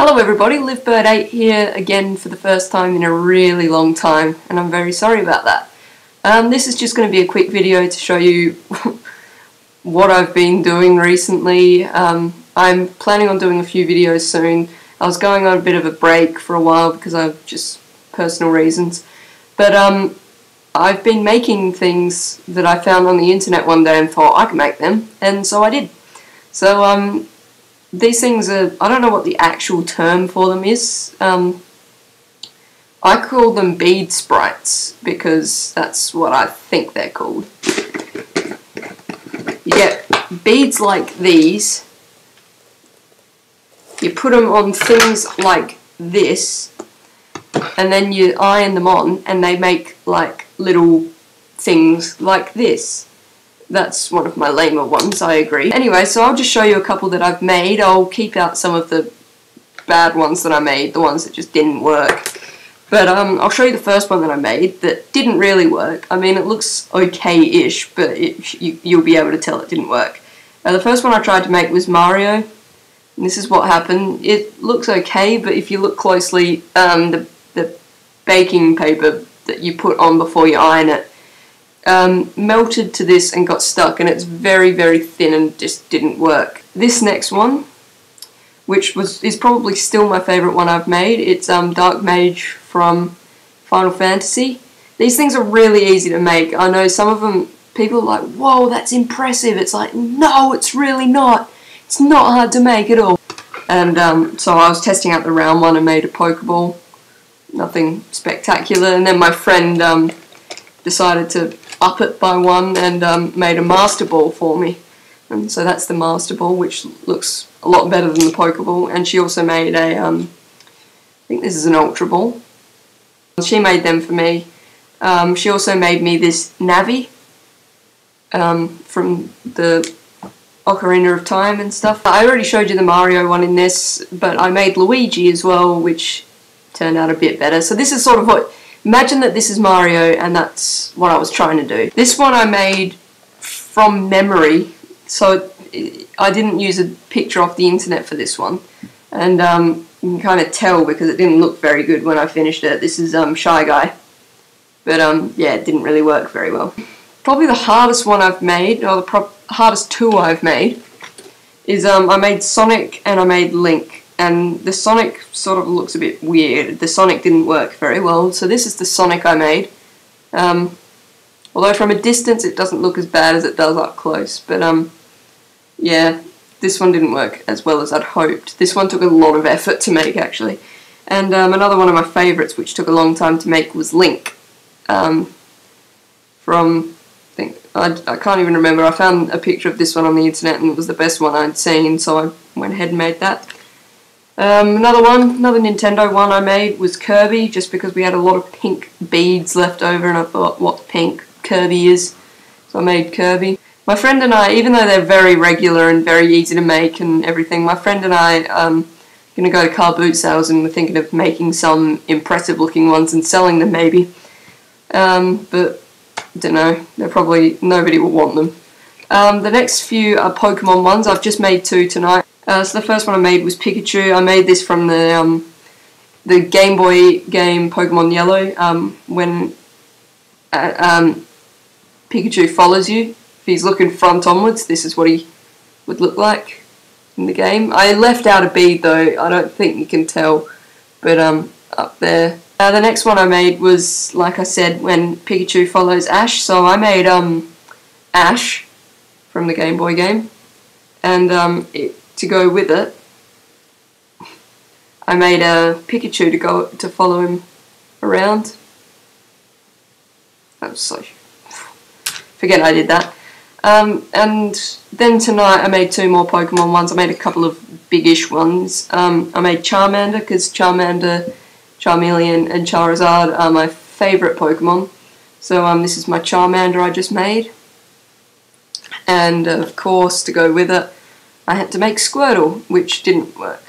Hello everybody, LiveBird8 here again for the first time in a really long time, and I'm very sorry about that. This is just going to be a quick video to show you what I've been doing recently. I'm planning on doing a few videos soon. I was going on a bit of a break for a while because of just personal reasons, but I've been making things that I found on the internet one day and thought I could make them, and so I did. So these things are, I don't know what the actual term for them is. I call them Bead Sprites because that's what I think they're called. You get beads like these, you put them on things like this, and then you iron them on and they make like little things like this. That's one of my lamer ones, I agree. Anyway, so I'll just show you a couple that I've made. I'll keep out some of the bad ones that I made, the ones that just didn't work. But I'll show you the first one that I made that didn't really work. I mean, it looks okay-ish, but you'll be able to tell it didn't work. The first one I tried to make was Mario, and this is what happened. It looks okay, but if you look closely, the baking paper that you put on before you iron it melted to this and got stuck, and it's very, very thin and just didn't work. This next one, which is probably still my favourite one I've made, it's Dark Mage from Final Fantasy. These things are really easy to make. I know some of them, people are like, whoa, that's impressive. It's like, no, it's really not. It's not hard to make at all. And so I was testing out the round one and made a Pokeball. Nothing spectacular. And then my friend decided to up it by one and made a Master Ball for me. And so that's the Master Ball, which looks a lot better than the Pokeball. And she also made a, I think this is an Ultra Ball. She made them for me. She also made me this Navi from the Ocarina of Time and stuff. I already showed you the Mario one in this, but I made Luigi as well, which turned out a bit better. So this is sort of what, imagine that this is Mario and that's what I was trying to do. This one I made from memory, so I didn't use a picture off the internet for this one. And you can kind of tell because it didn't look very good when I finished it. This is Shy Guy. But yeah, it didn't really work very well. Probably the hardest one I've made, or the hardest two I've made, is I made Sonic and I made Link. And the Sonic sort of looks a bit weird. The Sonic didn't work very well, so this is the Sonic I made. Although from a distance it doesn't look as bad as it does up close, but yeah, this one didn't work as well as I'd hoped. This one took a lot of effort to make, actually. And another one of my favourites, which took a long time to make, was Link. I can't even remember. I found a picture of this one on the internet and it was the best one I'd seen, so I went ahead and made that. Another Nintendo one I made was Kirby, just because we had a lot of pink beads left over and I thought what pink Kirby is, so I made Kirby. My friend and I, even though they're very regular and very easy to make and everything, my friend and I going to go to car boot sales and we're thinking of making some impressive looking ones and selling them maybe. But I don't know, they're probably, nobody will want them. The next few are Pokemon ones. I've just made two tonight. So the first one I made was Pikachu. I made this from the Game Boy game Pokemon Yellow, when Pikachu follows you. If he's looking front onwards, this is what he would look like in the game. I left out a bead though, I don't think you can tell, but up there. The next one I made was, like I said, when Pikachu follows Ash, so I made Ash from the Game Boy game, and to go with it, I made a Pikachu to follow him around. That was so... forget I did that. And then tonight I made two more Pokemon ones. I made a couple of big-ish ones. I made Charmander, because Charmander, Charmeleon and Charizard are my favourite Pokemon. So this is my Charmander I just made. And of course, to go with it, I had to make Squirtle, which didn't work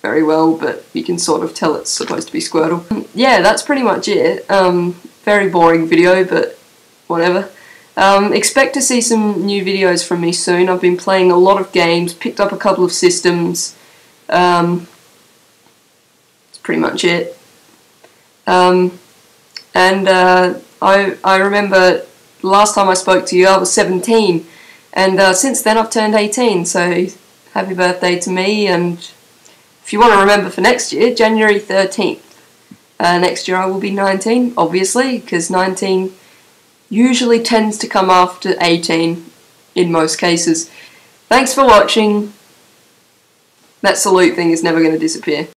very well, but you can sort of tell it's supposed to be Squirtle. Yeah, that's pretty much it. Very boring video, but whatever. Expect to see some new videos from me soon. I've been playing a lot of games, picked up a couple of systems, pretty much it. I remember the last time I spoke to you, I was 17, and since then I've turned 18, so happy birthday to me. And if you want to remember for next year, January 13th. Next year I will be 19, obviously, because 19 usually tends to come after 18 in most cases. Thanks for watching. That salute thing is never going to disappear.